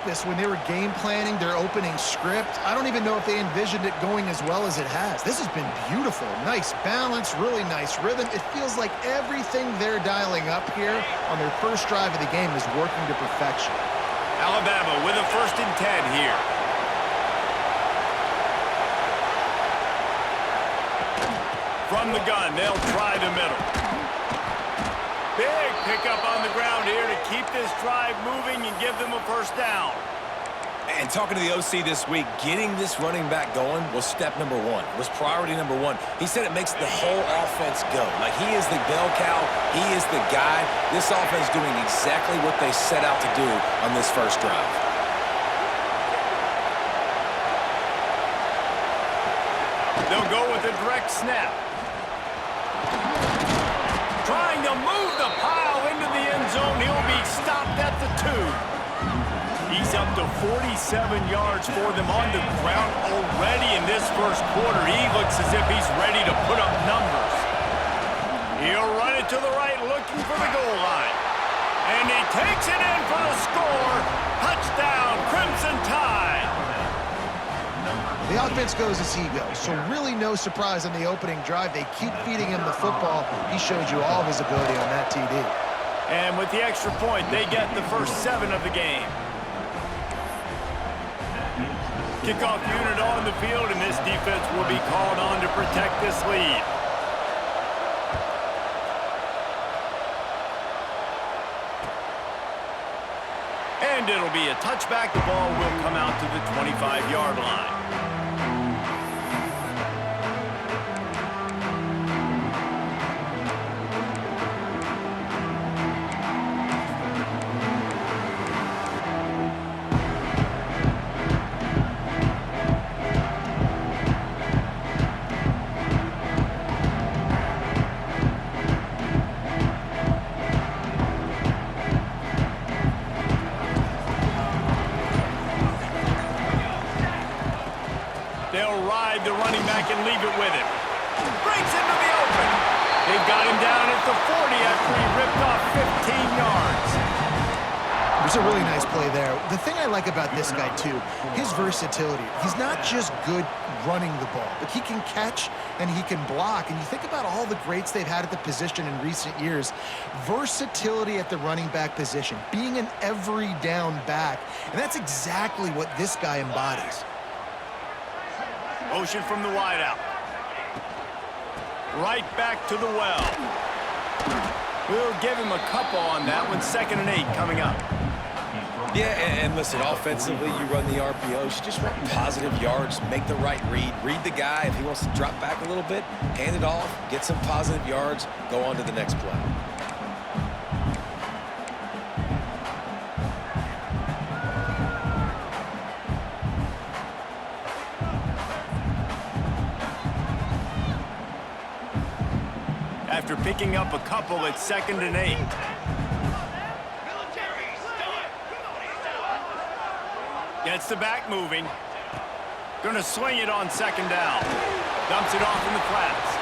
practice when they were game planning their opening script, I don't even know if they envisioned it going as well as it has. This has been beautiful. Nice balance, really nice rhythm. It feels like everything they're dialing up here on their first drive of the game is working to perfection. Alabama with a 1st and 10 here. From the gun, they'll try the middle. Big pickup on the ground here to keep this drive moving and give them a 1st down. And talking to the OC this week, getting this running back going was step number one. It was priority number one. He said it makes the whole offense go. Like, he is the bell cow. He is the guy. This offense doing exactly what they set out to do on this first drive. They'll go with a direct snap. Trying to move the pile into the end zone. He'll be stopped at the 2. He's up to 47 yards for them on the ground already in this first quarter. He looks as if he's ready to put up numbers. He'll run it to the right, looking for the goal line. And he takes it in for the score. Touchdown, Crimson Tide. The offense goes as he goes, so really no surprise on the opening drive. They keep feeding him the football. He showed you all of his ability on that TD. And with the extra point, they get the first 7 of the game. Kickoff unit on the field, and this defense will be called on to protect this lead. And it'll be a touchback. The ball will come out to the 25-yard line. They'll ride the running back and leave it with him. Breaks into the open. They've got him down at the 40 after he ripped off 15 yards. It was a really nice play there. The thing I like about this guy, too, his versatility. He's not just good running the ball, but he can catch and he can block. And you think about all the greats they've had at the position in recent years. Versatility at the running back position, being an every down back. And that's exactly what this guy embodies. Motion from the wideout. Right back to the well. We'll give him a couple on that one. 2nd and 8 coming up. Yeah, and listen, offensively, you run the RPOs. You just want positive yards, make the right read. Read the guy. If he wants to drop back a little bit, hand it off, get some positive yards, go on to the next play. After picking up a couple, it's 2nd and 8. Gets the back moving. Gonna swing it on 2nd down. Dumps it off in the flats.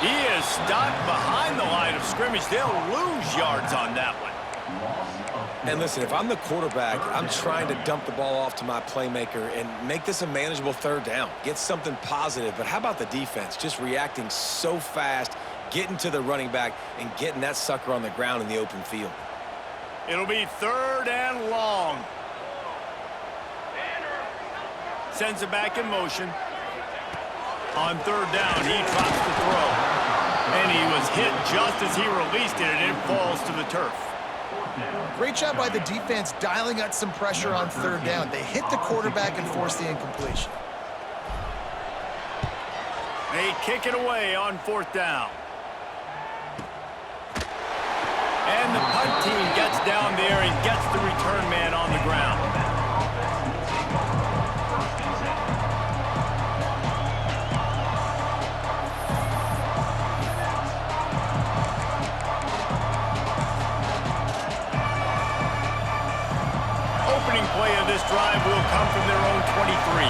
He is stopped behind the line of scrimmage. They'll lose yards on that one. And listen, if I'm the quarterback, I'm trying to dump the ball off to my playmaker and make this a manageable 3rd down. Get something positive. But how about the defense? Just reacting so fast, getting to the running back, and getting that sucker on the ground in the open field. It'll be 3rd and long. Sends it back in motion. On 3rd down, he drops the throw. And he was hit just as he released it, and it falls to the turf. Great job by the defense dialing out some pressure on 3rd down. They hit the quarterback and forced the incompletion. They kick it away on 4th down. And the punt team gets down there and gets the return man on the ground. Opening play of this drive will come from their own 23.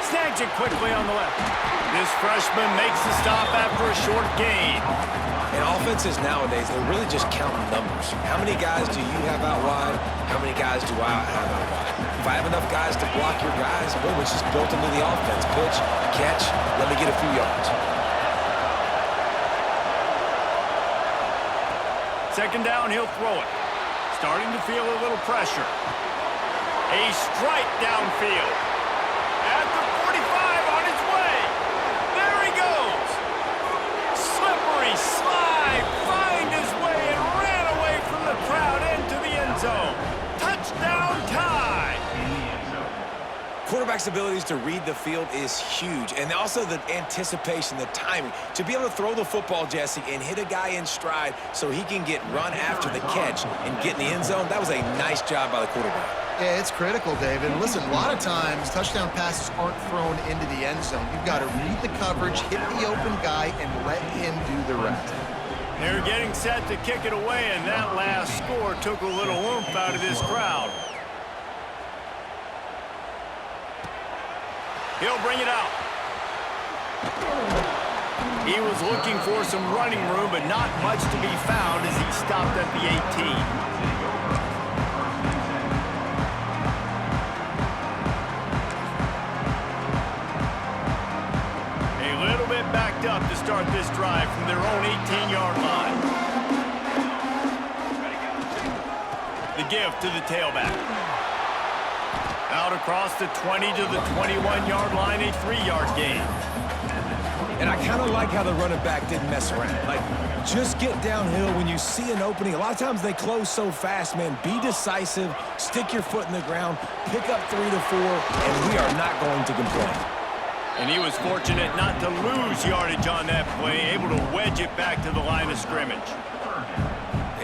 Snags it quickly on the left. This freshman makes the stop after a short gain. And offenses nowadays, they're really just counting numbers. How many guys do you have out wide? How many guys do I have out wide? If I have enough guys to block your guys, boom, it's just built into the offense. Pitch, catch, let me get a few yards. Second down, he'll throw it. Starting to feel a little pressure. A strike downfield. At the 45 on his way. There he goes. Slippery slide. Find his way and ran away from the crowd into the end zone. Touchdown tie. Quarterback's abilities to read the field is huge, and also the anticipation, the timing. To be able to throw the football, Jesse, and hit a guy in stride so he can get run after the catch and get in the end zone, that was a nice job by the quarterback. Yeah, it's critical, David. And listen, a lot of times touchdown passes aren't thrown into the end zone. You've got to read the coverage, hit the open guy, and let him do the rest. They're getting set to kick it away, and that last score took a little oomph out of this crowd. He'll bring it out. He was looking for some running room, but not much to be found as he stopped at the 18. Backed up to start this drive from their own 18-yard line. The give to the tailback. Out across the 20 to the 21-yard line, a 3-yard gain. And I kind of like how the running back didn't mess around. Like, just get downhill when you see an opening. A lot of times they close so fast, man. Be decisive, stick your foot in the ground, pick up 3 to 4, and we are not going to complain. And he was fortunate not to lose yardage on that play, able to wedge it back to the line of scrimmage.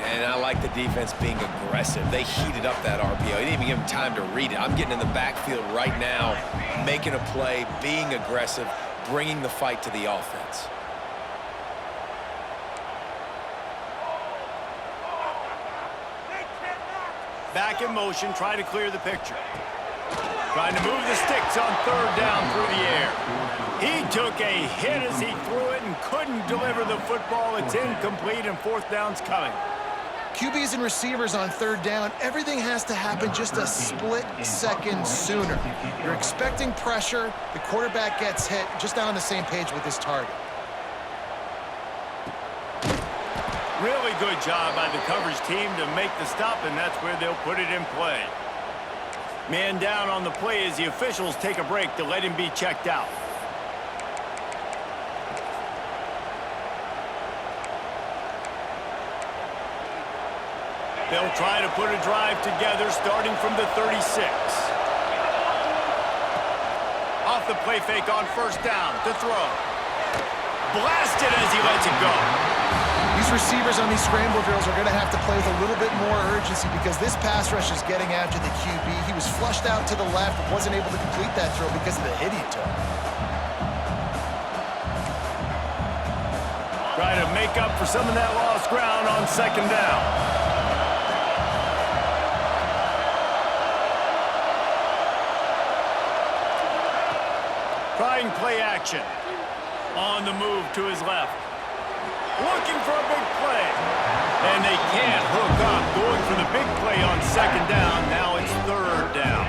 And I like the defense being aggressive. They heated up that RPO. They didn't even give him time to read it. I'm getting in the backfield right now, making a play, being aggressive, bringing the fight to the offense. Back in motion, try to clear the picture. Trying to move the sticks on third down through the air. He took a hit as he threw it and couldn't deliver the football. It's incomplete, and fourth down's coming. QBs and receivers on third down, everything has to happen just a split second sooner. You're expecting pressure, the quarterback gets hit, just not on the same page with his target. Really good job by the coverage team to make the stop, and that's where they'll put it in play. Man down on the play as the officials take a break to let him be checked out. They'll try to put a drive together starting from the 36. Off the play fake on first down to throw. Blasted as he lets it go. These receivers on these scramble drills are going to have to play with a little bit more urgency because this pass rush is getting after the QB. He was flushed out to the left but wasn't able to complete that throw because of the hit he took. Try to make up for some of that lost ground on second down. Trying play action. On the move to his left. Looking for a big play. And they can't hook up. Going for the big play on second down. Now it's third down.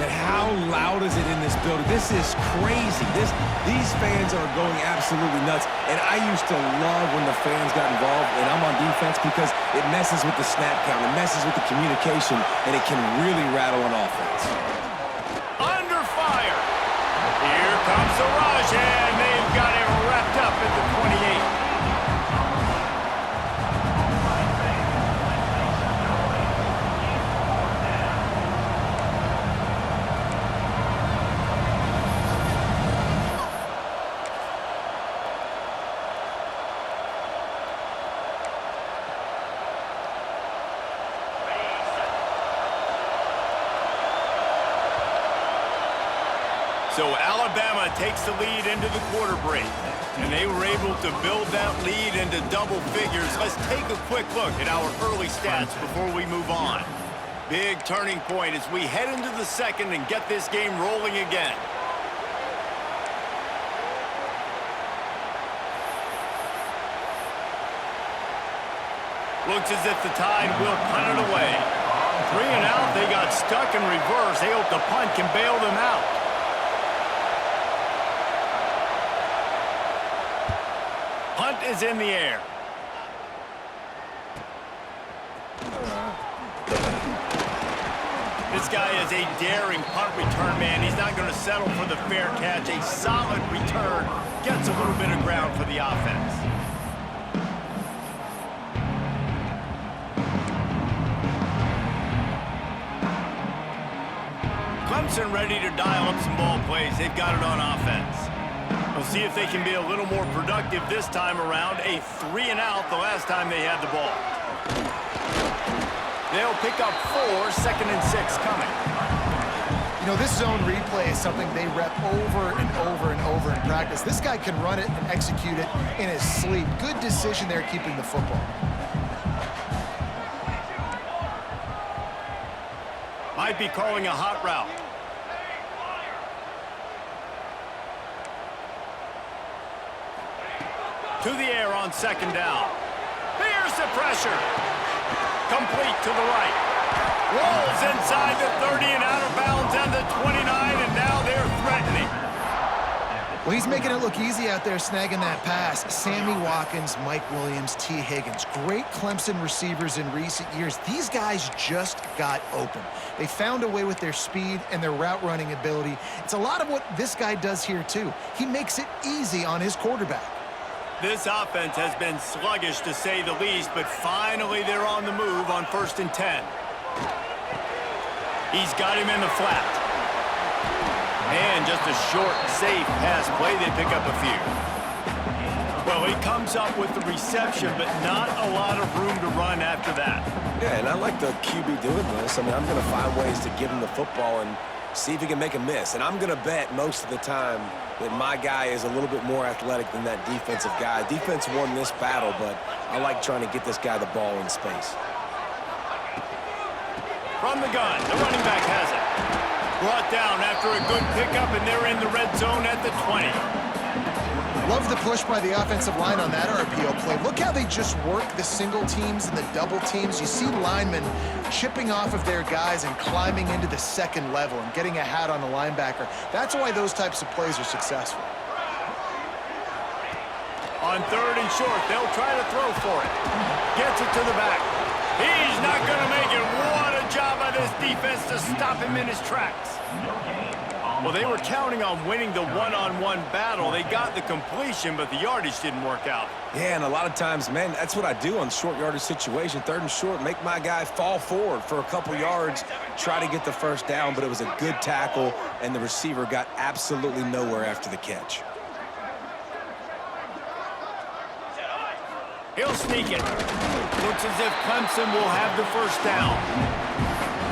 And how loud is it in this building? This is crazy. These fans are going absolutely nuts. And I used to love when the fans got involved, and I'm on defense because it messes with the snap count. It messes with the communication, and it can really rattle an offense. Under fire. Here comes the rush, and they've got it wrapped up at the 28. So Alabama takes the lead into the quarter break, and they were able to build that lead into double figures. Let's take a quick look at our early stats before we move on. Big turning point as we head into the second and get this game rolling again. Looks as if the Tide will punt it away. 3 and out, they got stuck in reverse. They hope the punt can bail them out. Punt is in the air. This guy is a daring punt return man. He's not going to settle for the fair catch. A solid return gets a little bit of ground for the offense. Clemson ready to dial up some ball plays. They've got it on offense. We'll see if they can be a little more productive this time around. A 3 and out the last time they had the ball. They'll pick up 4, 2nd and 6 coming. You know, this zone replay is something they rep over and over and over in practice. This guy can run it and execute it in his sleep. Good decision there keeping the football. Might be calling a hot route. To the air on 2nd down. Here's the pressure. Complete to the right. Rolls inside the 30 and out of bounds and the 29, and now they're threatening. Well, he's making it look easy out there snagging that pass. Sammy Watkins, Mike Williams, T. Higgins. Great Clemson receivers in recent years. These guys just got open. They found a way with their speed and their route running ability. It's a lot of what this guy does here, too. He makes it easy on his quarterback. This offense has been sluggish, to say the least, but finally they're on the move on 1st and 10. He's got him in the flat. And just a short, safe pass play. They pick up a few. Well, he comes up with the reception, but not a lot of room to run after that. Yeah, and I like the QB doing this. I mean, I'm going to find ways to give him the football and see if he can make a miss. And I'm going to bet most of the time that my guy is a little bit more athletic than that defensive guy. Defense won this battle, but I like trying to get this guy the ball in space. From the gun, the running back has it. Brought down after a good pickup, and they're in the red zone at the 20. Love the push by the offensive line on that RPO play. Look how they just work the single teams and the double teams. You see linemen chipping off of their guys and climbing into the 2nd level and getting a hat on the linebacker. That's why those types of plays are successful. On 3rd and short, they'll try to throw for it. Gets it to the back. He's not going to make it. What a job by this defense to stop him in his tracks. Well, they were counting on winning the one-on-one battle. They got the completion, but the yardage didn't work out. Yeah, and a lot of times, man, that's what I do on short yardage situation. 3rd and short, make my guy fall forward for a couple yards, try to get the 1st down, but it was a good tackle, and the receiver got absolutely nowhere after the catch. He'll sneak it. Looks as if Clemson will have the 1st down.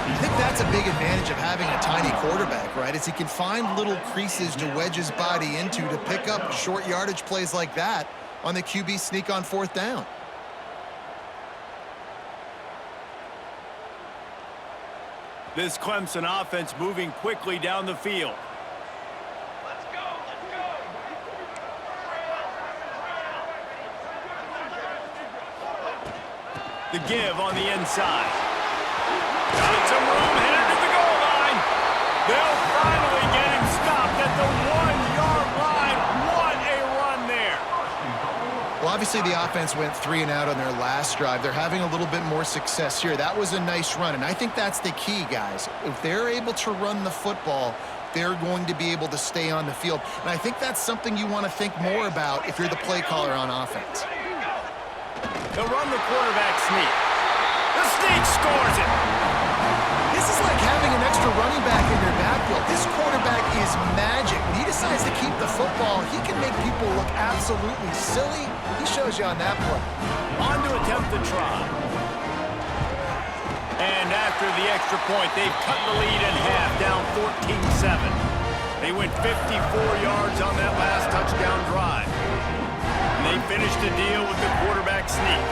I think that's a big advantage of having a tiny quarterback, right? Is he can find little creases to wedge his body into to pick up short yardage plays like that on the QB sneak on 4th down. This Clemson offense moving quickly down the field. The give on the inside. Got some room, headed to the goal line. They'll finally get him stopped at the 1-yard line. What a run there. Well, obviously the offense went 3 and out on their last drive. They're having a little bit more success here. That was a nice run, and I think that's the key, guys. If they're able to run the football, they're going to be able to stay on the field. And I think that's something you want to think more about if you're the play caller on offense. They'll run the quarterback sneak. The sneak scores it. This is like having an extra running back in your backfield. This quarterback is magic. When he decides to keep the football, he can make people look absolutely silly. He shows you on that play. On to attempt the try. And after the extra point, they've cut the lead in half, down 14-7. They went 54 yards on that last touchdown drive. And they finished the deal with the quarterback sneak.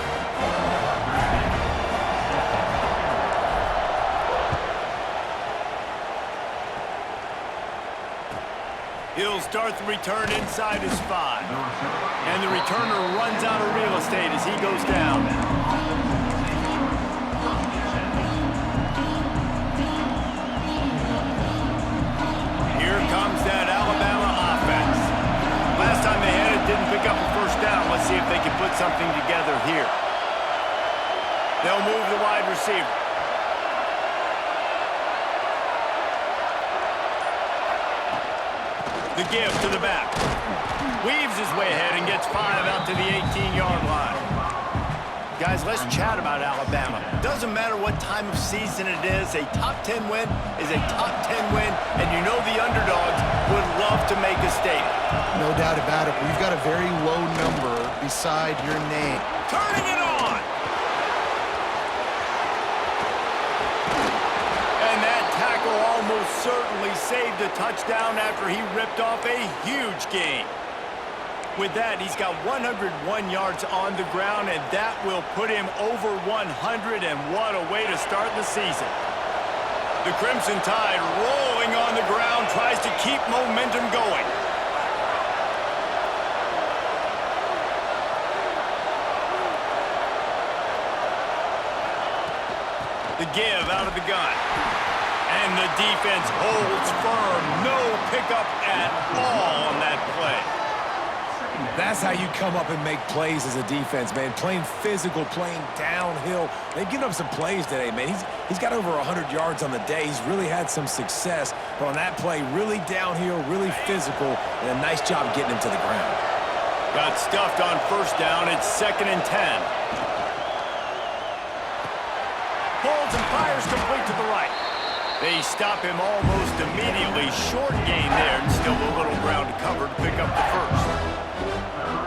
He'll start the return inside his 5. And the returner runs out of real estate as he goes down. They'll move the wide receiver. The give to the back. Weaves his way ahead and gets 5 out to the 18-yard line. Guys, let's chat about Alabama. Doesn't matter what time of season it is, a top 10 win is a top 10 win, and you know the underdogs would love to make a statement. No doubt about it. We've got a very low number beside your name. Turning it on! And that tackle almost certainly saved a touchdown after he ripped off a huge gain. With that, he's got 101 yards on the ground, and that will put him over 100, and what a way to start the season. The Crimson Tide rolling on the ground, tries to keep momentum going. The give out of the gun. And the defense holds firm. No pickup at all on that play. That's how you come up and make plays as a defense, man. Playing physical, playing downhill. They've given up some plays today, man. He's got over 100 yards on the day. He's really had some success. But on that play, really downhill, really physical, and a nice job getting him to the ground. Got stuffed on first down. It's 2nd and 10. Pulls and fires complete to the right. They stop him almost immediately. Short gain there, and still a little ground to cover to pick up the first.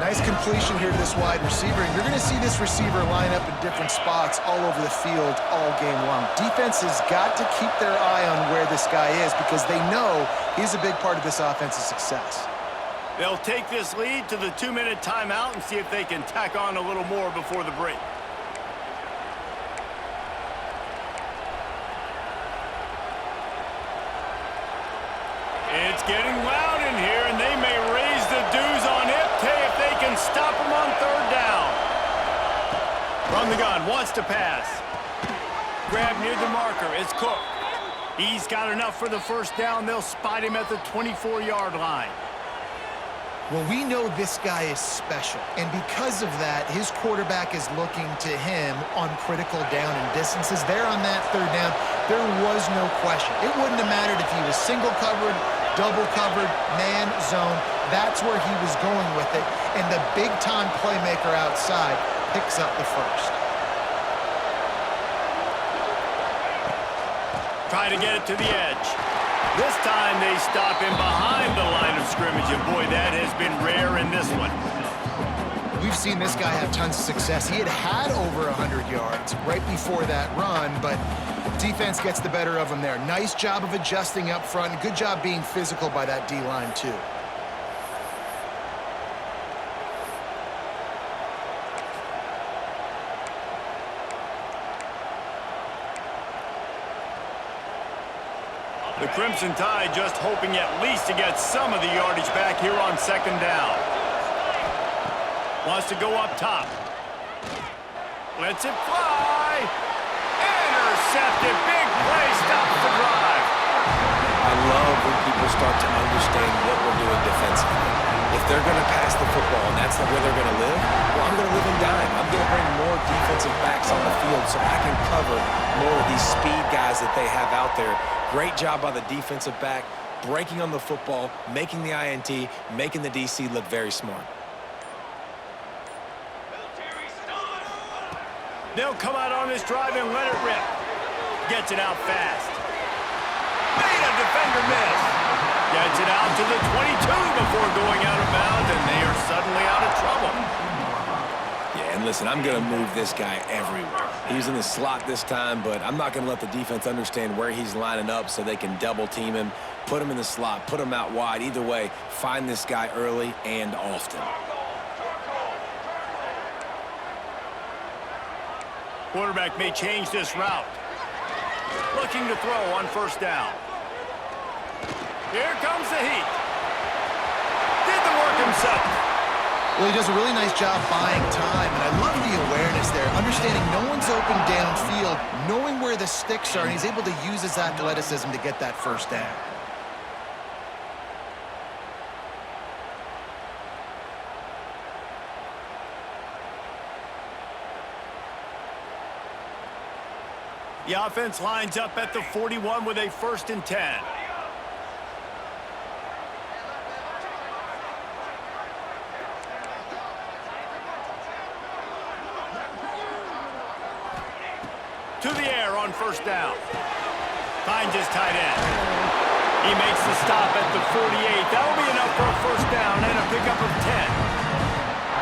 Nice completion here to this wide receiver, and you're going to see this receiver line up in different spots all over the field all game long. Defense has got to keep their eye on where this guy is because they know he's a big part of this offense's success. They'll take this lead to the 2-minute timeout and see if they can tack on a little more before the break. It's getting loud in here, and they may raise the dues on Iptay if they can stop him on 3rd down. From the gun, wants to pass. Grab near the marker, it's Cook. He's got enough for the first down. They'll spot him at the 24-yard line. Well, we know this guy is special, and because of that, his quarterback is looking to him on critical down and distances. There on that 3rd down, there was no question. It wouldn't have mattered if he was single covered, double covered, man, zone. That's where he was going with it, and the big-time playmaker outside picks up the first. Try to get it to the edge. This time they stop him behind the line of scrimmage, and boy, that has been rare in this one. We've seen this guy have tons of success. He had over 100 yards right before that run, but defense gets the better of him there. Nice job of adjusting up front. Good job being physical by that D-line, too. The Crimson Tide just hoping at least to get some of the yardage back here on 2nd down. Wants to go up top. Lets it fly. Intercepted. Big play. Stops the drive. I love when people start to understand what we're doing defensively. If they're going to pass the football and that's the way they're going to live, well, I'm going to live and dime. I'm going to bring more defensive backs on the field so I can cover more of these speed guys that they have out there. Great job by the defensive back, breaking on the football, making the INT, making the DC look very smart. They'll come out on this drive and let it rip. Gets it out fast. Made a defender miss. Gets it out to the 22 before going out of bounds, and they are suddenly out of trouble. Yeah, and listen, I'm going to move this guy everywhere. He's in the slot this time, but I'm not going to let the defense understand where he's lining up so they can double team him, put him in the slot, put him out wide. Either way, find this guy early and often. Quarterback may change this route. Looking to throw on 1st down. Here comes the heat. Did the work himself. Well, he does a really nice job buying time, and I love the awareness there, understanding no one's open downfield, knowing where the sticks are, and he's able to use his athleticism to get that 1st down. The offense lines up at the 41 with a 1st and 10. To the air on 1st down. Finds his tight end. He makes the stop at the 48. That'll be enough for a 1st down and a pickup of 10.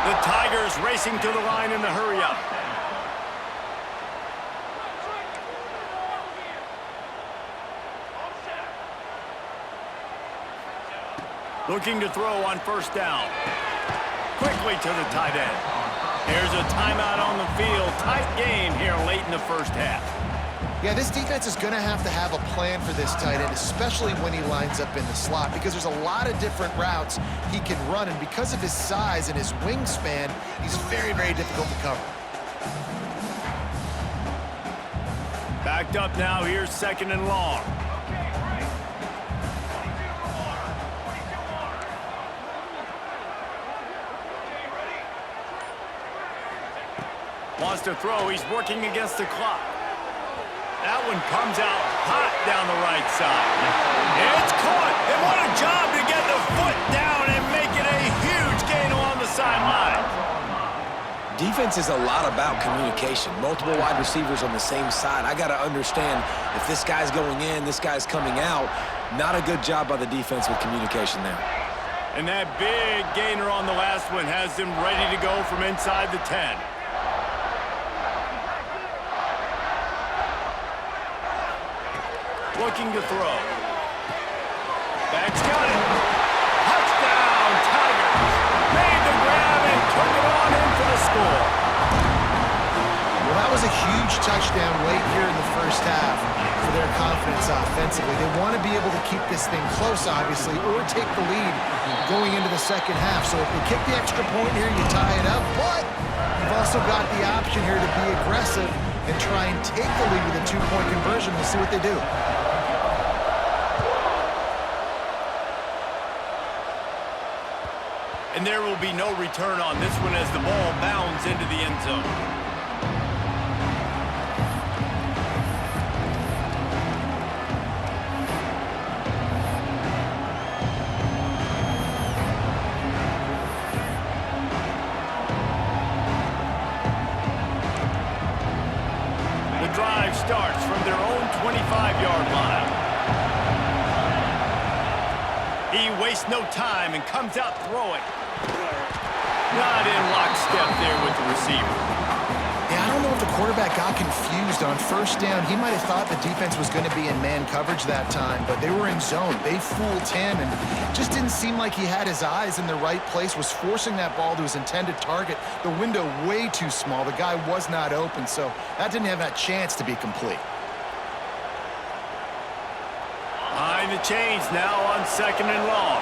The Tigers racing to the line in the hurry-up. Looking to throw on 1st down. Quickly to the tight end. There's a timeout on the field. Tight game here late in the 1st half. Yeah, this defense is going to have a plan for this tight end, especially when he lines up in the slot, because there's a lot of different routes he can run, and because of his size and his wingspan, he's very, very difficult to cover. Backed up now. Here's 2nd and long. Wants to throw. He's working against the clock. That one comes out hot down the right side. It's caught. And what a job to get the foot down and make it a huge gain along the sideline. Defense is a lot about communication. Multiple wide receivers on the same side. I got to understand if this guy's going in, this guy's coming out. Not a good job by the defense with communication there. And that big gainer on the last one has them ready to go from inside the 10. Looking to throw. Back's got it. Touchdown, Tigers. Made the grab and took it on in for the score. Well, that was a huge touchdown late here in the 1st half for their confidence offensively. They want to be able to keep this thing close, obviously, or take the lead going into the 2nd half. So if they kick the extra point here, you tie it up. But you've also got the option here to be aggressive and try and take the lead with a 2-point conversion. We'll see what they do. And there will be no return on this one as the ball bounds into the end zone. The drive starts from their own 25-yard line. He wastes no time and comes out throwing. Not in lockstep there with the receiver. Yeah, I don't know if the quarterback got confused on 1st down. He might have thought the defense was going to be in man coverage that time, but they were in zone. They fooled him, and just didn't seem like he had his eyes in the right place, was forcing that ball to his intended target. The window way too small. The guy was not open, so that didn't have that chance to be complete. Behind the chains now on 2nd and long.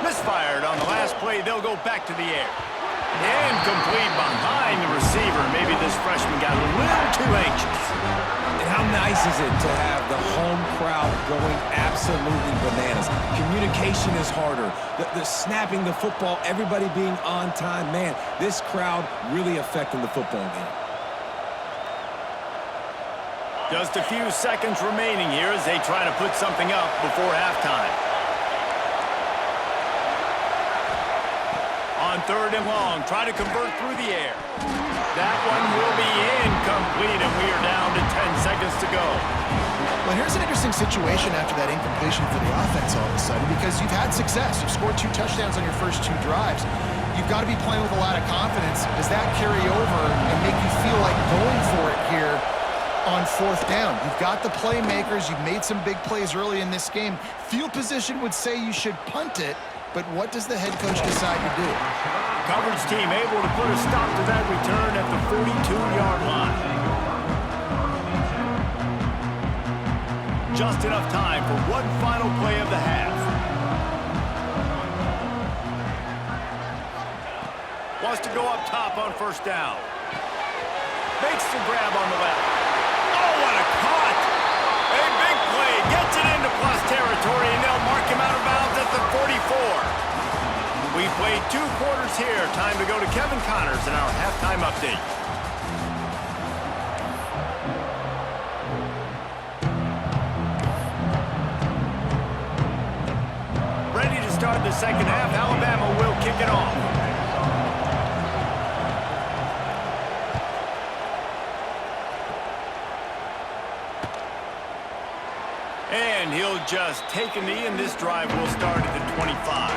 Misfired on the last play. They'll go back to the air. Incomplete behind the receiver. Maybe this freshman got a little too anxious. And how nice is it to have the home crowd going absolutely bananas? Communication is harder. The snapping the football, everybody being on time. Man, this crowd really affecting the football game. Just a few seconds remaining here as they try to put something up before halftime. On 3rd and long, try to convert through the air. That one will be incomplete, and we are down to 10 seconds to go. Well, here's an interesting situation after that incompletion for the offense all of a sudden, because you've had success. You've scored 2 touchdowns on your first 2 drives. You've got to be playing with a lot of confidence. Does that carry over and make you feel like going for it here on 4th down? You've got the playmakers. You've made some big plays early in this game. Field position would say you should punt it, but what does the head coach decide to do? Coverage team able to put a stop to that return at the 42-yard line. Just enough time for one final play of the half. Wants to go up top on 1st down. Makes the grab on the left. Oh, what a caught! A big play. Gets it into plus territory, and they'll mark him out of bounds at the 44. We've played 2 quarters here. Time to go to Kevin Connors in our halftime update. second half. Alabama will kick it off. And he'll just take a knee, and this drive will start at the 25.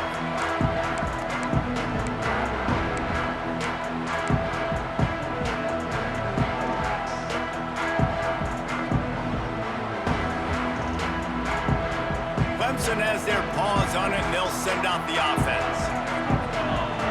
Clemson has their paws on it, and they'll send out the offense.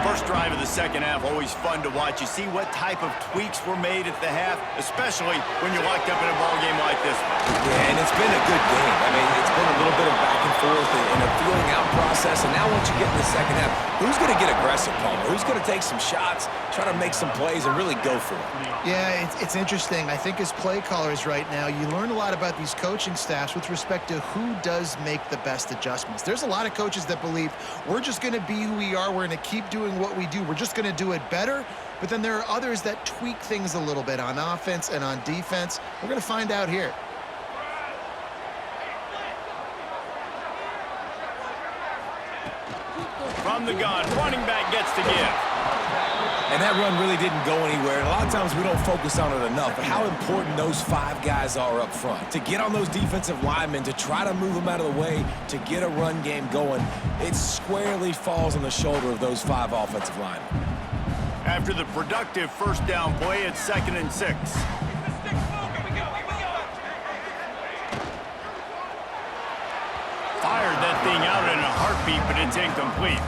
First drive of the second half, always fun to watch. You see what type of tweaks were made at the half, especially when you're locked up in a ball game like this one. Yeah, and it's been a good game. I mean, it's been a little bit of back and forth and a feeling out process. And now once you get in the second half, who's going to get aggressive, Palmer? Who's going to take some shots, try to make some plays, and really go for it? Yeah, it's interesting. I think as play callers right now, you learn a lot about these coaching staffs with respect to who does make the best adjustments. There's a lot of coaches that believe we're just going to be who we are. We're going to keep doing what we do. We're just going to do it better. But then there are others that tweak things a little bit on offense and on defense. We're going to find out here. From the gun, running back gets to give. And that run really didn't go anywhere. And a lot of times we don't focus on it enough, but how important those 5 guys are up front. To get on those defensive linemen, to try to move them out of the way, to get a run game going, it squarely falls on the shoulder of those 5 offensive linemen. After the productive first down play, it's 2nd and 6. Fired that thing out in a heartbeat, but it's incomplete.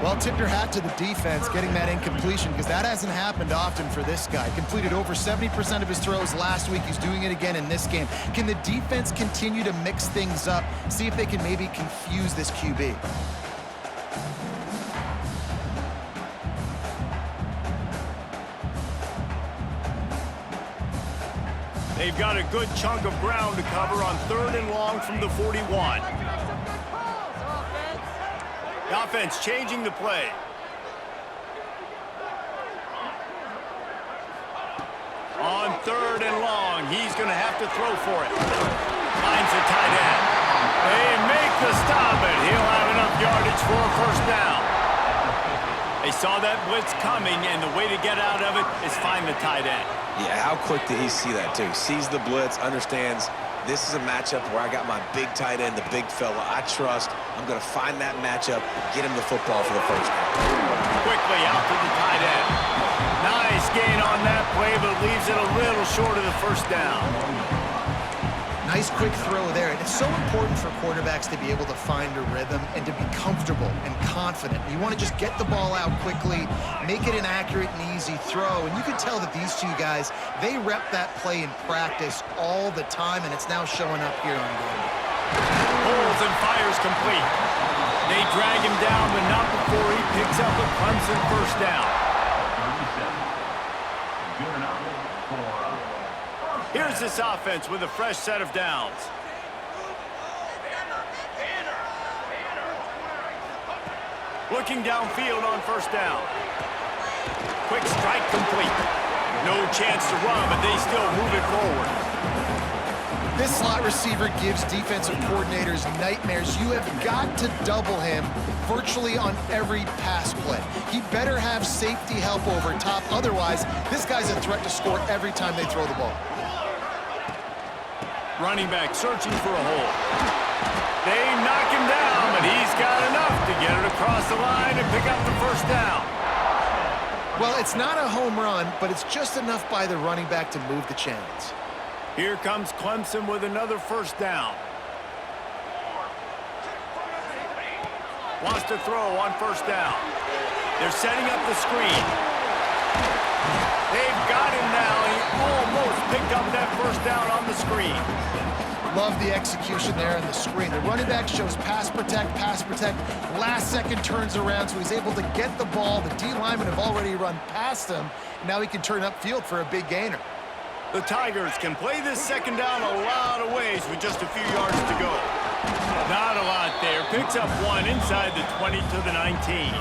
Well, tip your hat to the defense getting that incompletion, because that hasn't happened often for this guy. Completed over 70% of his throws last week. He's doing it again in this game. Can the defense continue to mix things up, see if they can maybe confuse this QB? They've got a good chunk of ground to cover on 3rd and long from the 41. The offense changing the play. On 3rd and long, he's going to have to throw for it. Finds a tight end. They make the stop, and he'll have enough yardage for a first down. They saw that blitz coming, and the way to get out of it is find the tight end. Yeah, how quick did he see that, too? Sees the blitz, understands this is a matchup where I got my big tight end, the big fella I trust. I'm going to find that matchup, get him the football for the first down. Quickly out to the tight end. Nice gain on that play, but leaves it a little short of the first down. Nice quick throw there. And it's so important for quarterbacks to be able to find a rhythm and to be comfortable and confident. You want to just get the ball out quickly, make it an accurate and easy throw. And you can tell that these 2 guys, they rep that play in practice all the time, and it's now showing up here on game. Pulls and fires complete. They drag him down, but not before he picks up a Clemson first down. Here's this offense with a fresh set of downs. Looking downfield on first down. Quick strike complete. No chance to run, but they still move it forward. This slot receiver gives defensive coordinators nightmares. You have got to double him virtually on every pass play. He better have safety help over top. Otherwise, this guy's a threat to score every time they throw the ball. Running back searching for a hole. They knock him down, but he's got enough to get it across the line and pick up the first down. Well, it's not a home run, but it's just enough by the running back to move the chains. Here comes Clemson with another first down. Wants to throw on first down. They're setting up the screen. They've got him now. He almost picked up that first down on the screen. Love the execution there on the screen. The running back shows pass protect. Last second turns around, so he's able to get the ball. The D linemen have already run past him. And now he can turn upfield for a big gainer. The Tigers can play this second down a lot of ways with just a few yards to go. Not a lot there. Picks up 1 inside the 20 to the 19.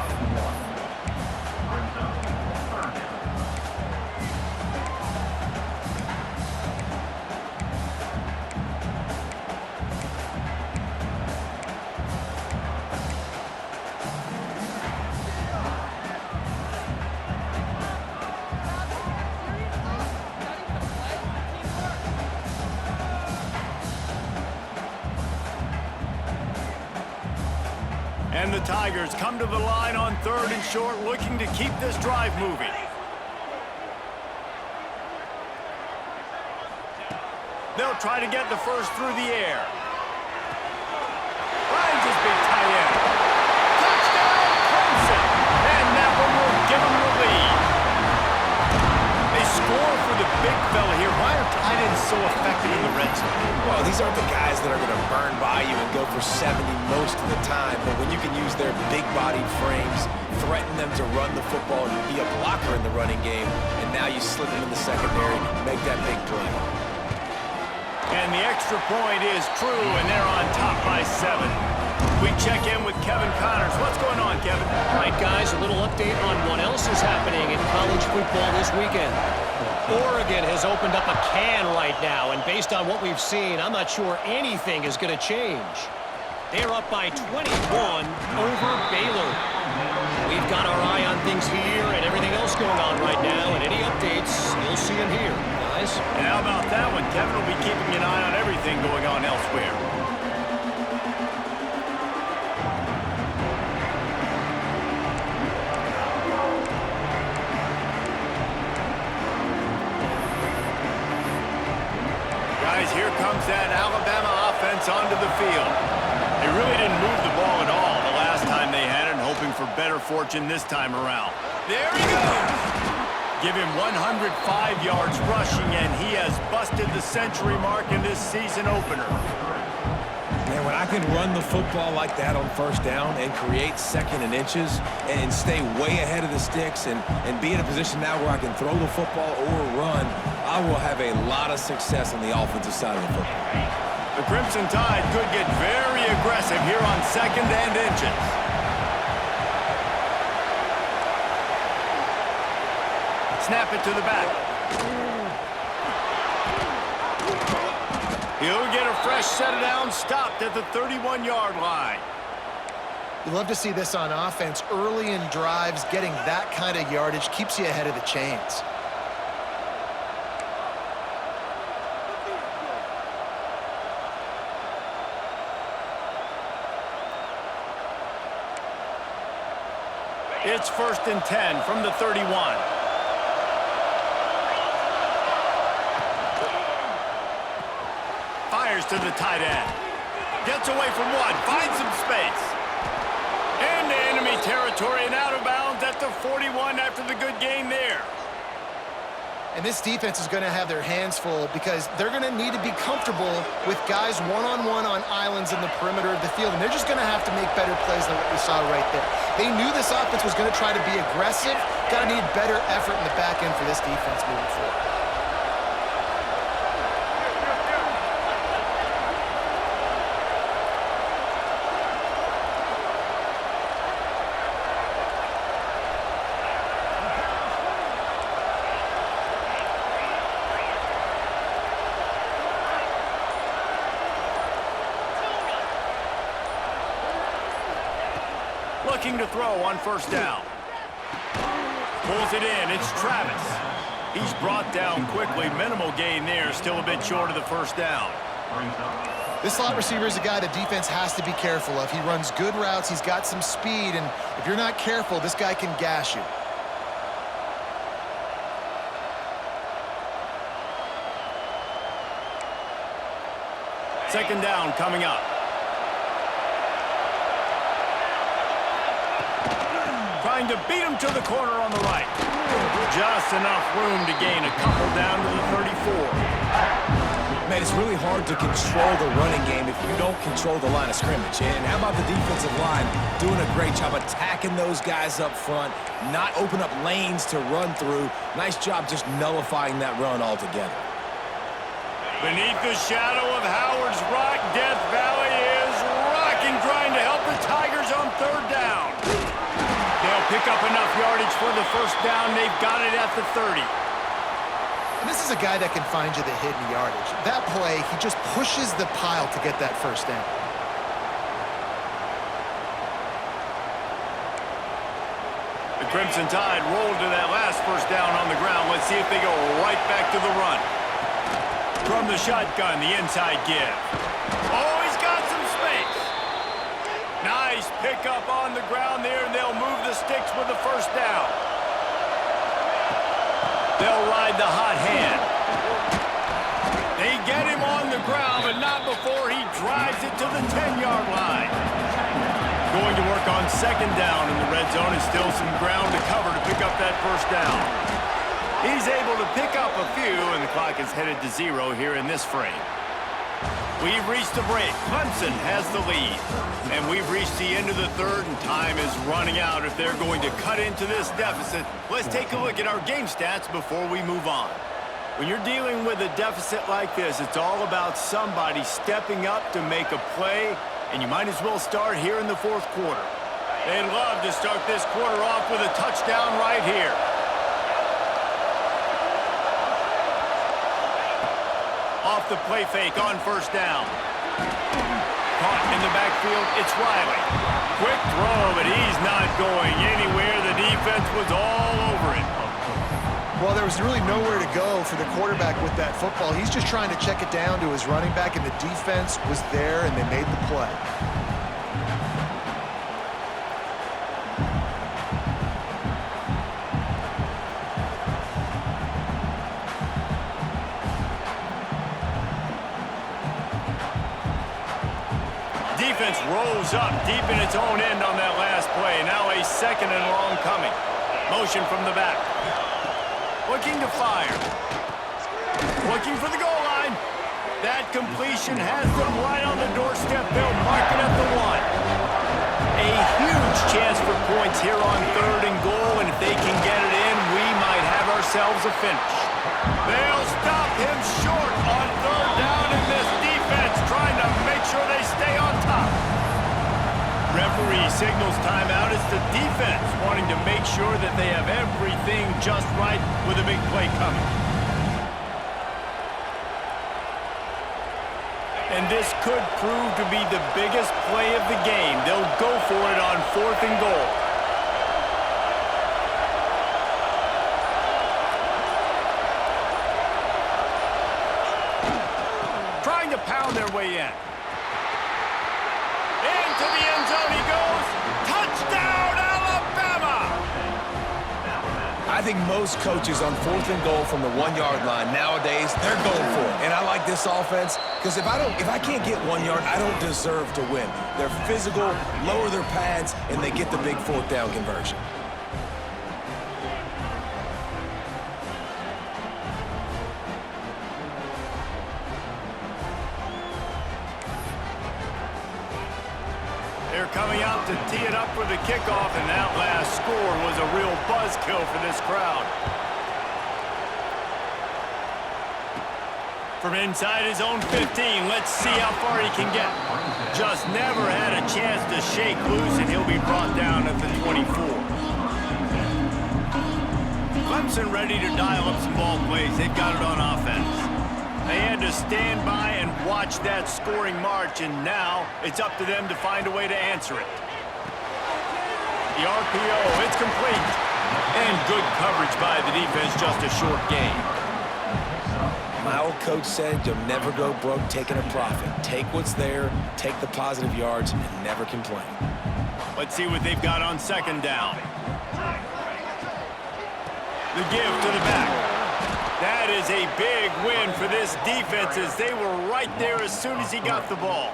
And the Tigers come to the line on 3rd and short, looking to keep this drive moving. They'll try to get the first through the air. Finds his big tight end. Touchdown, Clemson! And that one will give them the lead. They score for the big fella here. Why are tight ends so effective in the red zone? Well, these aren't the guys that are going to burn by you and go for 70 most of the time, but when you can use their big-bodied frames, threaten them to run the football and be a blocker in the running game, and now you slip them in the secondary, make that big play. And the extra point is true, and they're on top by 7. We check in with Kevin Connors. What's going on, Kevin? All right, guys, a little update on what else is happening in college football this weekend. Oregon has opened up a can right now, and based on what we've seen, I'm not sure anything is going to change. They're up by 21 over Baylor. We've got our eye on things here and everything else going on right now, and any updates, you'll see them here, guys. And how about that one? Kevin will be keeping an eye on everything going on elsewhere. Guys, here comes that Alabama offense onto the field. They really didn't move the ball at all the last time they had it, and hoping for better fortune this time around. There he goes! Give him 105 yards rushing, and he has busted the century mark in this season opener. Man, when I can run the football like that on 1st down and create 2nd and inches and stay way ahead of the sticks and be in a position now where I can throw the football or run, I will have a lot of success on the offensive side of the football. The Crimson Tide could get very aggressive here on 2nd and inches. Snap it to the back. He'll get a fresh set down, stopped at the 31-yard line. You love to see this on offense. Early in drives, getting that kind of yardage keeps you ahead of the chains. It's 1st and 10 from the 31. Fires to the tight end. Gets away from one. Finds some space. Into enemy territory and out of bounds at the 41 after the good gain there. And this defense is going to have their hands full because they're going to need to be comfortable with guys one-on-one on islands in the perimeter of the field. And they're just going to have to make better plays than what we saw right there. They knew this offense was going to try to be aggressive. Got to need better effort in the back end for this defense moving forward. Looking to throw on 1st down. Pulls it in. It's Travis. He's brought down quickly. Minimal gain there. Still a bit short of the 1st down. This slot receiver is a guy the defense has to be careful of. He runs good routes. He's got some speed. And if you're not careful, this guy can gash you. Second down coming up. Trying to beat him to the corner on the right. Just enough room to gain a couple down to the 34. Man, it's really hard to control the running game if you don't control the line of scrimmage. And how about the defensive line doing a great job attacking those guys up front, not open up lanes to run through. Nice job just nullifying that run altogether. Beneath the shadow of Howard's Rock, Death Valley is rocking, trying to help the Tigers on 3rd down. They'll pick up enough yardage for the 1st down. They've got it at the 30. And this is a guy that can find you the hidden yardage. That play, he just pushes the pile to get that 1st down. The Crimson Tide rolled to that last 1st down on the ground. Let's see if they go right back to the run. From the shotgun, the inside give. Oh, he's got some space. Nice pick up on the ground there, and they'll move the sticks with the first down. They'll ride the hot hand. They get him on the ground, but not before he drives it to the 10-yard line. Going to work on second down in the red zone, and still some ground to cover to pick up that first down. He's able to pick up a few, and the clock is headed to 0 here in this frame. We've reached the break. Clemson has the lead. And we've reached the end of the third, and time is running out if they're going to cut into this deficit. Let's take a look at our game stats before we move on. When you're dealing with a deficit like this, it's all about somebody stepping up to make a play, and you might as well start here in the fourth quarter. They'd love to start this quarter off with a touchdown right here. Off the play fake on first down. Caught in the backfield, it's Riley. Quick throw, but he's not going anywhere. The defense was all over it. Well, there was really nowhere to go for the quarterback with that football. He's just trying to check it down to his running back, and the defense was there, and they made the play. Defense rolls up deep in its own end on that last play. Now a second and long coming. Motion from the back. Looking to fire. Looking for the goal line. That completion has them right on the doorstep. They'll mark it at the 1. A huge chance for points here on third and goal, and if they can get it in, we might have ourselves a finish. They'll stop him short on third down, and this defense trying to make sure they stay on top. Referee signals timeout. It's the defense wanting to make sure that they have everything just right with a big play coming. And this could prove to be the biggest play of the game. They'll go for it on fourth and goal. Trying to pound their way in. Into the end zone he goes. Touchdown, Alabama! I think most coaches on fourth and goal from the 1-yard line nowadays, they're going for it. And I like this offense because if I can't get 1 yard, I don't deserve to win. They're physical, lower their pads, and they get the big fourth down conversion. Coming out to tee it up for the kickoff, and that last score was a real buzzkill for this crowd. From inside his own 15, let's see how far he can get. Just never had a chance to shake loose, and he'll be brought down at the 24. Clemson ready to dial up some ball plays. They've got it on offense. They had to stand by and watch that scoring march, and now it's up to them to find a way to answer it. The RPO, it's complete. And good coverage by the defense, just a short gain. My old coach said you'll never go broke taking a profit. Take what's there, take the positive yards, and never complain. Let's see what they've got on second down. The give to the back. That is a big win for this defense as they were right there as soon as he got the ball.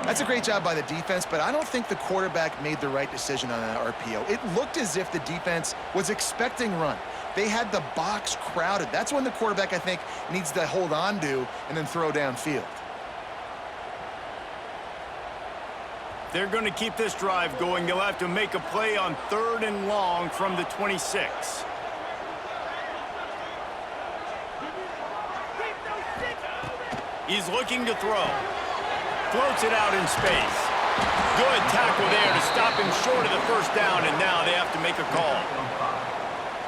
That's a great job by the defense, but I don't think the quarterback made the right decision on that RPO. It looked as if the defense was expecting run. They had the box crowded. That's when the quarterback, I think, needs to hold on to and then throw downfield. They're going to keep this drive going. They'll have to make a play on third and long from the 26. He's looking to throw. Floats it out in space. Good tackle there to stop him short of the first down, and now they have to make a call.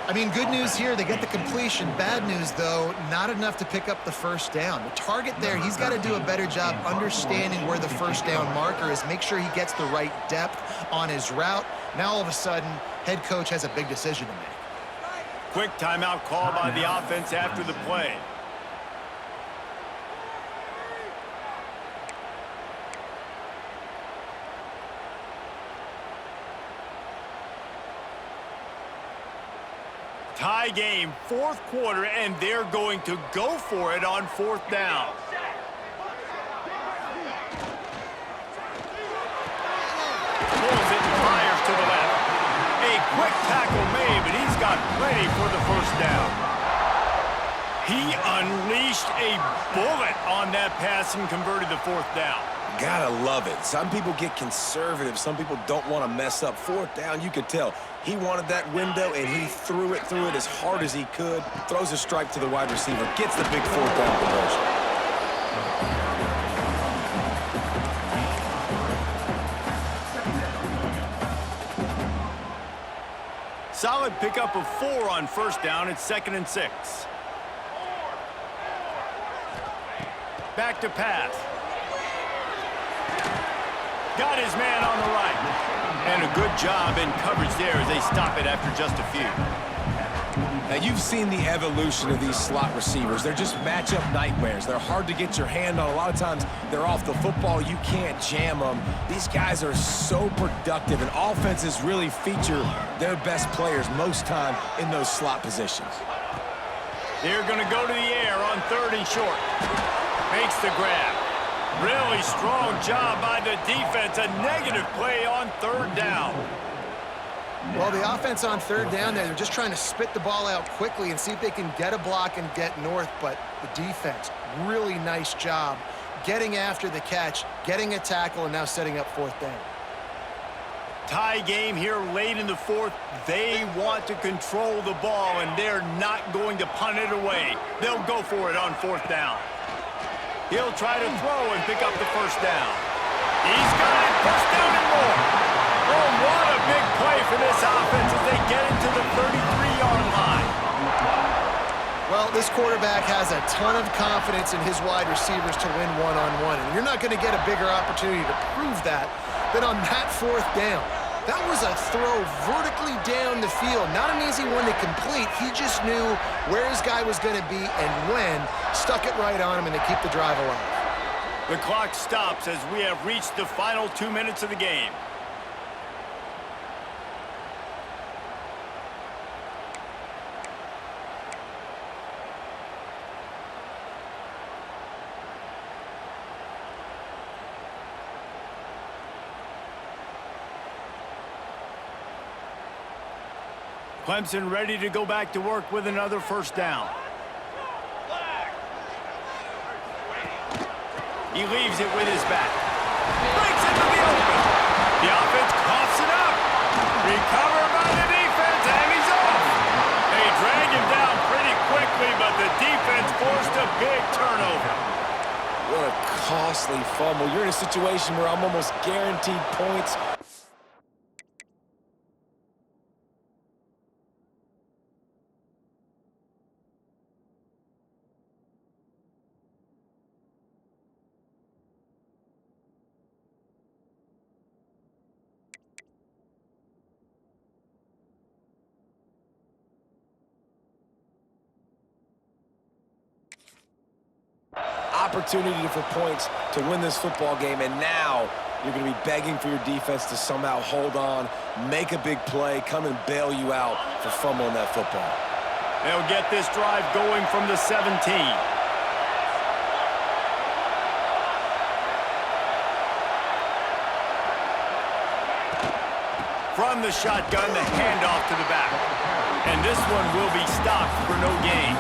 I mean, good news here, they get the completion. Bad news, though, not enough to pick up the first down. The target there, he's got to do a better job understanding where the first down marker is, make sure he gets the right depth on his route. Now, all of a sudden, head coach has a big decision to make. Quick timeout call by the offense after the play. Tie game, fourth quarter, and they're going to go for it on fourth down. Pulls it and fires to the left. A quick tackle made, but he's got plenty for the first down. He unleashed a bullet on that pass and converted the fourth down. Gotta love it. Some people get conservative. Some people don't want to mess up. Fourth down, you could tell. He wanted that window, and he threw it as hard as he could. Throws a strike to the wide receiver. Gets the big fourth down conversion. Solid pickup of 4 on first down. It's 2nd and 6. Back to pass. Got his man on the right. And a good job in coverage there as they stop it after just a few. Now, you've seen the evolution of these slot receivers. They're just matchup nightmares. They're hard to get your hand on. A lot of times, they're off the football. You can't jam them. These guys are so productive, and offenses really feature their best players most time in those slot positions. They're going to go to the air on 3rd and short. Makes the grab. Really strong job by the defense. A negative play on 3rd down. Well, the offense on 3rd down there, they're just trying to spit the ball out quickly and see if they can get a block and get north, but the defense, really nice job getting after the catch, getting a tackle, and now setting up 4th down. Tie game here late in the 4th. They want to control the ball, and they're not going to punt it away. They'll go for it on 4th down. He'll try to throw and pick up the first down. He's got it, first down and more. Oh, what a big play for this offense as they get into the 33-yard line. Well, this quarterback has a ton of confidence in his wide receivers to win one-on-one, and you're not going to get a bigger opportunity to prove that than on that 4th down. That was a throw vertically down the field. Not an easy one to complete. He just knew where his guy was going to be and when. Stuck it right on him, and they keep the drive alive. The clock stops as we have reached the final 2 minutes of the game. Clemson ready to go back to work with another first down. He leaves it with his back. Breaks into the open. The offense coughs it up. Recovered by the defense, and he's off. They drag him down pretty quickly, but the defense forced a big turnover. What a costly fumble. You're in a situation where I'm almost guaranteed points. Opportunity for points to win this football game, and now you're going to be begging for your defense to somehow hold on, make a big play, come and bail you out for fumbling that football. They'll get this drive going from the 17. From the shotgun, the handoff to the back. And this one will be stopped for no gain.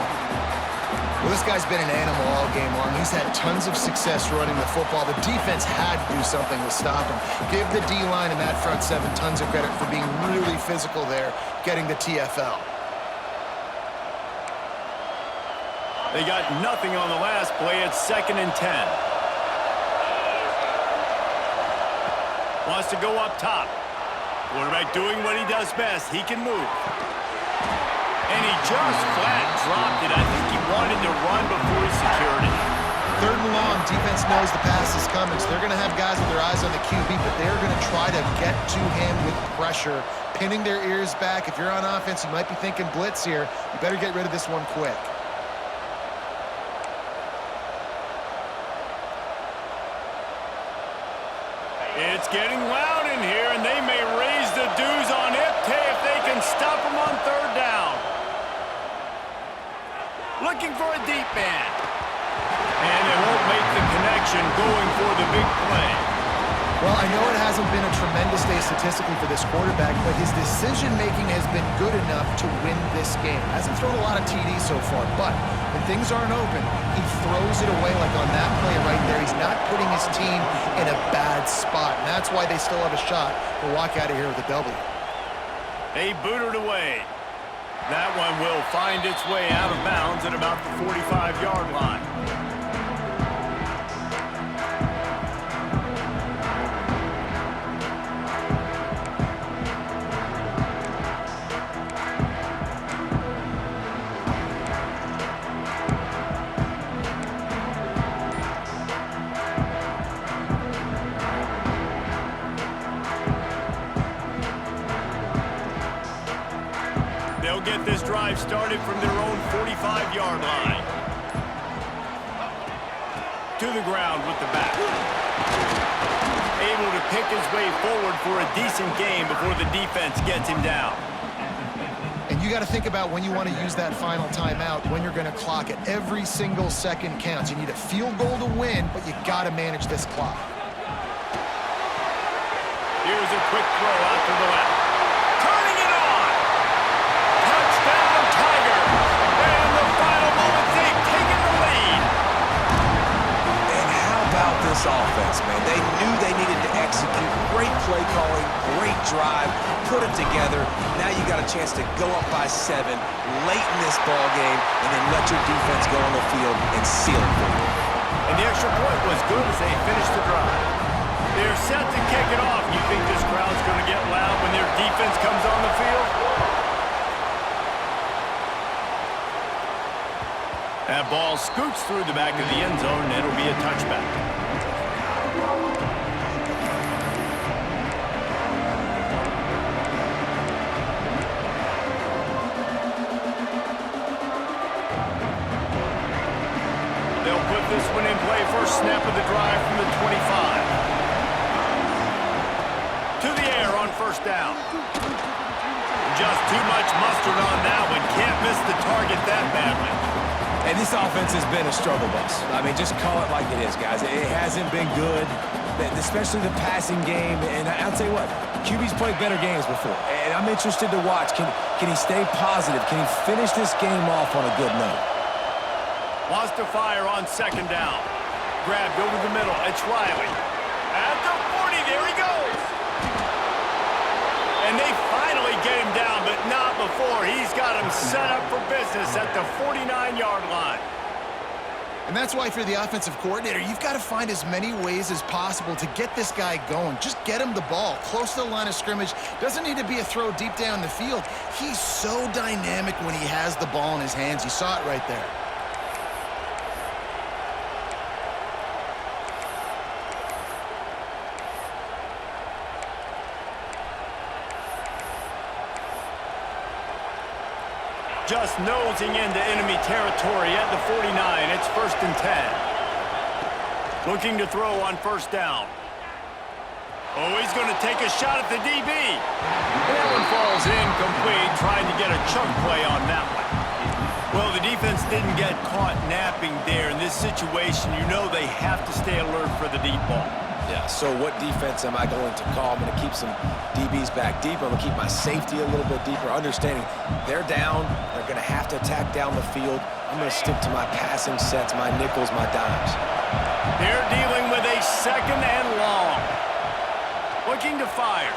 Well, this guy's been an animal all game long. He's had tons of success running the football. The defense had to do something to stop him. Give the D-line and that front seven tons of credit for being really physical there, getting the TFL. They got nothing on the last play. It's 2nd and 10. Wants to go up top. Quarterback doing what he does best. He can move. And he just flat dropped it. I think he wanted to run before he secured it. 3rd and long, defense knows the pass is coming, so they're going to have guys with their eyes on the QB, but they're going to try to get to him with pressure, pinning their ears back. If you're on offense, you might be thinking blitz here. You better get rid of this one quick. It's getting loud in here, and they may raise the dues on it if they can stop him on 3rd down. looking for a deep man. And they won't make the connection going for the big play. Well, I know it hasn't been a tremendous day statistically for this quarterback, but his decision-making has been good enough to win this game. Hasn't thrown a lot of TDs so far, but when things aren't open, he throws it away like on that play right there. He's not putting his team in a bad spot, and that's why they still have a shot to walk out of here with a W. They boot it away. That one will find its way out of bounds at about the 45-yard line. They'll get this drive started from their own 45-yard line. To the ground with the back. Able to pick his way forward for a decent game before the defense gets him down. And you got to think about when you want to use that final timeout, when you're going to clock it. Every single second counts. You need a field goal to win, but you got to manage this clock. Here's a quick throw out to the left. Turning it on! Touchdown, Tigers! And in the final moments, they've taken the lead. And how about this offense, man? They knew they needed to execute. Great play calling, great drive, put it together. Now you got a chance to go up by 7 late in this ball game and then let your defense go on the field and seal it for you. And the extra point was good as they finished the drive. They're set to kick it off. You think this crowd's going to get loud when their defense comes on the field? That ball scoots through the back of the end zone, and it'll be a touchback. They'll put this one in play. First snap of the drive from the 25. To the air on first down. Just too much mustard on that one. Can't miss the target that badly. And this offense has been a struggle bus. I mean, just call it like it is, guys. It hasn't been good, especially the passing game. And I'll tell you what, QB's played better games before. And I'm interested to watch. Can he stay positive? Can he finish this game off on a good note? Wants to fire on second down. Grabbed over the middle. It's Riley. At the 40, there he goes. And they finally get him down, but not before. He's got him set up for business at the 49-yard line. And that's why for the offensive coordinator, you've got to find as many ways as possible to get this guy going. Just get him the ball close to the line of scrimmage. Doesn't need to be a throw deep down the field. He's so dynamic when he has the ball in his hands. You saw it right there. Just nosing into enemy territory at the 49. It's 1st and 10. Looking to throw on first down. Oh, he's going to take a shot at the DB. That one falls incomplete, trying to get a chunk play on that one. Well, the defense didn't get caught napping there. In this situation, you know they have to stay alert for the deep ball. Yeah, so what defense am I going to call? I'm going to keep some DBs back deeper. I'm going to keep my safety a little bit deeper, understanding they're down. They're going to have to attack down the field. I'm going to stick to my passing sets, my nickels, my dimes. They're dealing with a second and long. Looking to fire.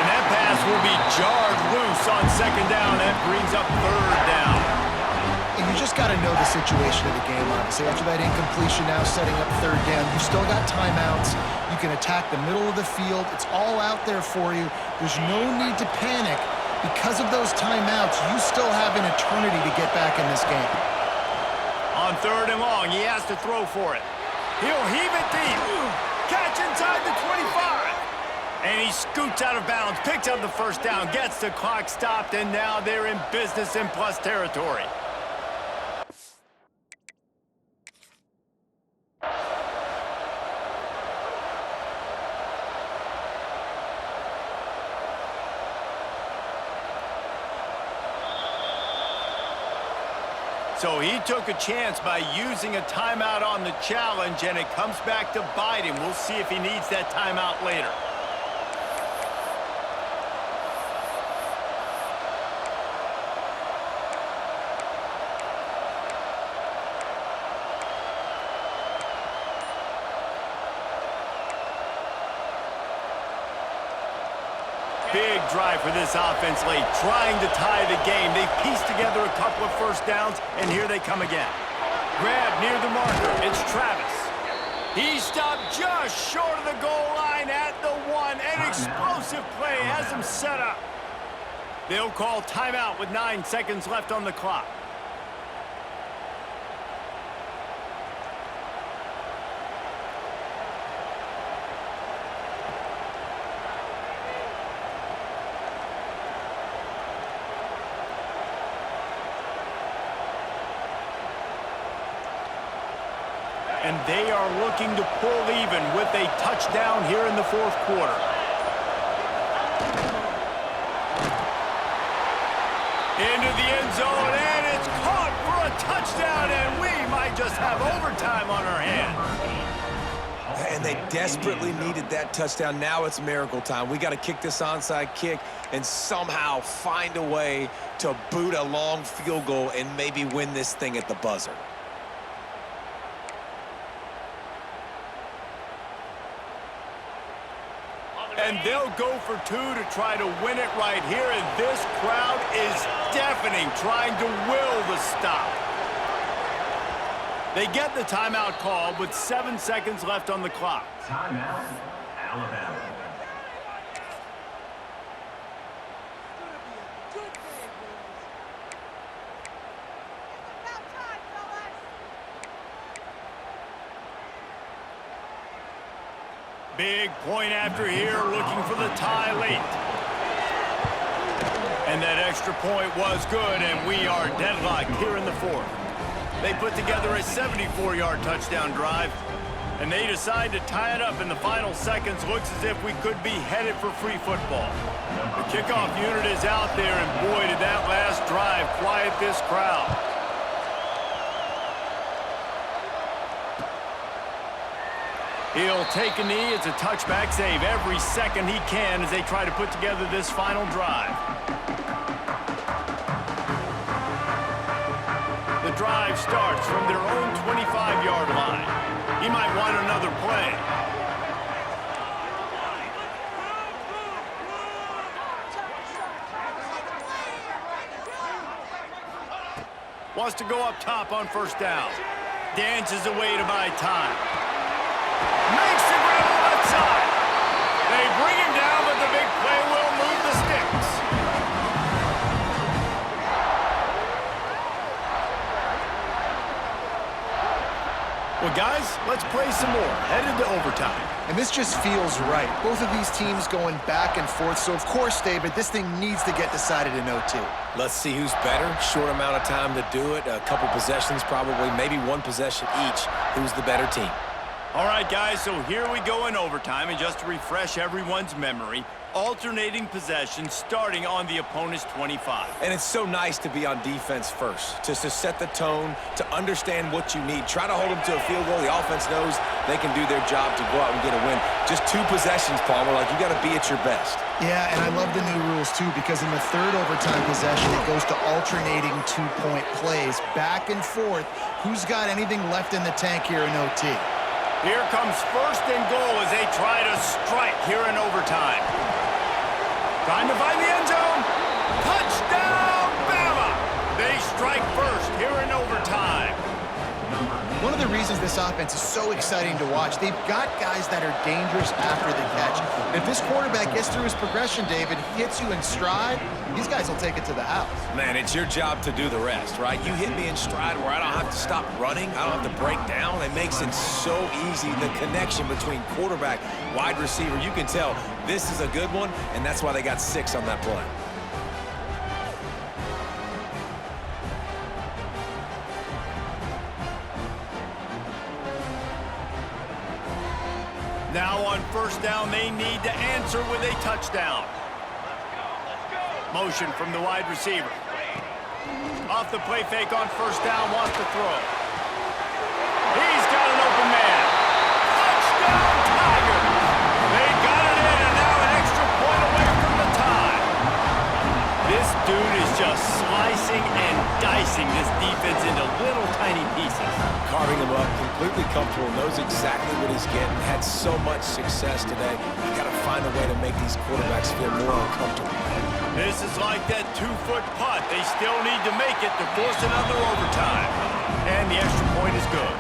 And that pass will be jarred loose on second down. That brings up third down. And you just got to know the situation of the game, obviously. After that incompletion, now setting up third down. You've still got timeouts. You can attack the middle of the field. It's all out there for you. There's no need to panic. Because of those timeouts, you still have an eternity to get back in this game. On third and long, he has to throw for it. He'll heave it deep. Catch inside the 25. And he scoots out of bounds, picks up the first down, gets the clock stopped, and now they're in business in plus territory. So he took a chance by using a timeout on the challenge, and it comes back to bite him. We'll see if he needs that timeout later. Big drive for this offense late, trying to tie the game. They've pieced together a couple of first downs, and here they come again. Grab near the marker. It's Travis. He stopped just short of the goal line at the 1. An explosive play has him set up. They'll call timeout with 9 seconds left on the clock. And they are looking to pull even with a touchdown here in the fourth quarter. Into the end zone, and it's caught for a touchdown, and we might just have overtime on our hands. And they desperately needed that touchdown. Now it's miracle time. We got to kick this onside kick and somehow find a way to boot a long field goal and maybe win this thing at the buzzer. And they'll go for 2 to try to win it right here, and this crowd is deafening, trying to will the stop. They get the timeout called with 7 seconds left on the clock. Timeout, Alabama. Big point after here, looking for the tie late. And that extra point was good, and we are deadlocked here in the fourth. They put together a 74-yard touchdown drive, and they decide to tie it up in the final seconds. Looks as if we could be headed for free football. The kickoff unit is out there, and boy, did that last drive quiet this crowd. He'll take a knee. It's a touchback save every second he can as they try to put together this final drive. The drive starts from their own 25-yard line. He might want another play. Wants to go up top on first down. Dances away to buy time. Makes the grab on the left side. They bring him down, but the big play will move the sticks. Well, guys, let's play some more. Headed to overtime. And this just feels right. Both of these teams going back and forth. So, of course, David, this thing needs to get decided in OT. Let's see who's better. Short amount of time to do it. A couple possessions probably, maybe one possession each. Who's the better team? All right, guys, so here we go in overtime, and just to refresh everyone's memory, alternating possessions starting on the opponent's 25. And it's so nice to be on defense first, just to set the tone, to understand what you need. Try to hold them to a field goal. The offense knows they can do their job to go out and get a win. Just 2 possessions, Palmer, like you got to be at your best. Yeah, and I love the new rules, too, because in the third overtime possession, it goes to alternating 2-point plays, back and forth. Who's got anything left in the tank here in OT? Here comes first and goal as they try to strike here in overtime. Trying to find the end zone. Touchdown, Bama! They strike first here in overtime. One of the reasons this offense is so exciting to watch, they've got guys that are dangerous after the catch. If this quarterback gets through his progression, David, hits you in stride, these guys will take it to the house. Man, it's your job to do the rest, right? You hit me in stride where I don't have to stop running. I don't have to break down. It makes it so easy. The connection between quarterback, wide receiver, you can tell this is a good one, and that's why they got 6 on that play. Now on first down, they need to answer with a touchdown. Motion from the wide receiver. Off the play fake on first down, wants to throw. He's got an open man. Touchdown, Tigers! They got it in, and now an extra point away from the tie. This dude is just slicing and dicing this defense into little tiny pieces. Carving him up, completely comfortable, knows exactly what he's getting, had so much success today. You got to find a way to make these quarterbacks feel more uncomfortable. This is like that 2-foot putt. They still need to make it to force another overtime. And the extra point is good.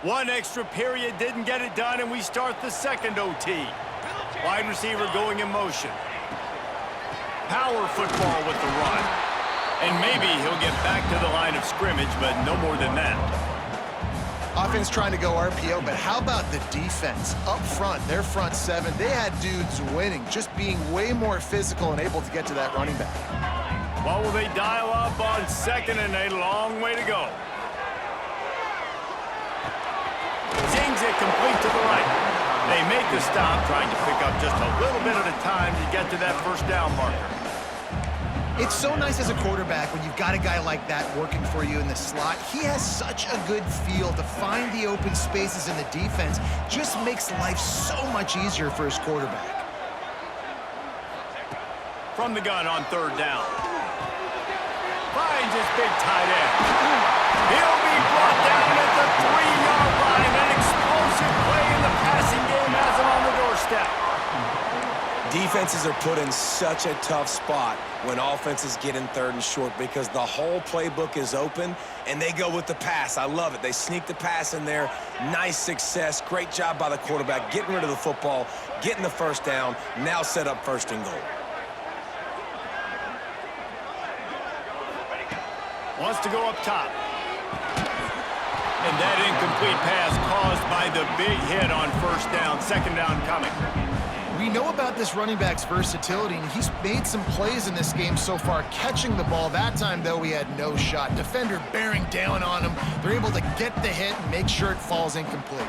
One extra period didn't get it done, and we start the second OT. Wide receiver going in motion. Power football with the run. And maybe he'll get back to the line of scrimmage, but no more than that. Offense trying to go RPO, but how about the defense? Up front, their front seven, they had dudes winning, just being way more physical and able to get to that running back. What will they dial up on second and a long way to go? Zings it complete to the right. They make the stop, trying to pick up just a little bit at a time to get to that first down marker. It's so nice as a quarterback when you've got a guy like that working for you in the slot. He has such a good feel to find the open spaces in the defense. Just makes life so much easier for his quarterback. From the gun on third down. Finds his big tight end. He'll be brought down at the 3-yard line. An explosive play in the passing game has him on the doorstep. Defenses are put in such a tough spot when offenses get in third and short because the whole playbook is open and they go with the pass. I love it. They sneak the pass in there. Nice success. Great job by the quarterback getting rid of the football, getting the first down, now set up first and goal. Wants to go up top. And that incomplete pass caused by the big hit on first down. Second down coming. We know about this running back's versatility, and he's made some plays in this game so far, catching the ball. That time, though, he had no shot. Defender bearing down on him. They're able to get the hit and make sure it falls incomplete.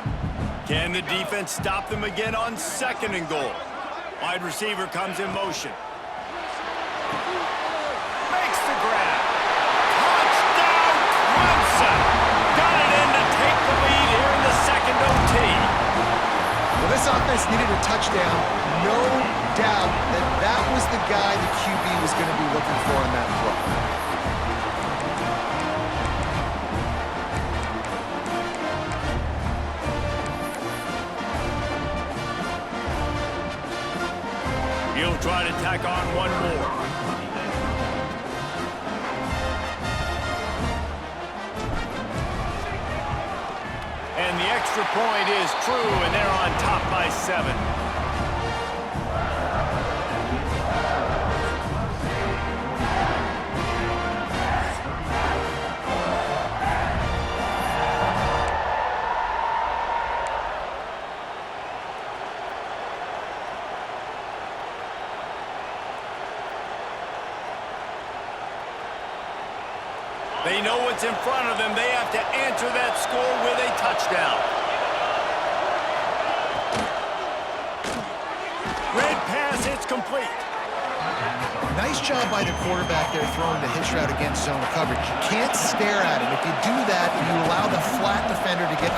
Can the defense stop them again on second and goal? Wide receiver comes in motion. Makes the grab. Touchdown, Clemson! Got it in to take the lead here in the second OT. Well, this offense needed a touchdown. No doubt that was the guy the QB was going to be looking for in that play. He'll try to tack on one more. And the extra point is true, and they're on top by 7. They know what's in front of them. They have to answer that score with a touchdown. Red pass, it's complete. Nice job by the quarterback there throwing the hitch route against zone coverage. You can't stare at him. If you do that, you allow the flat defender to get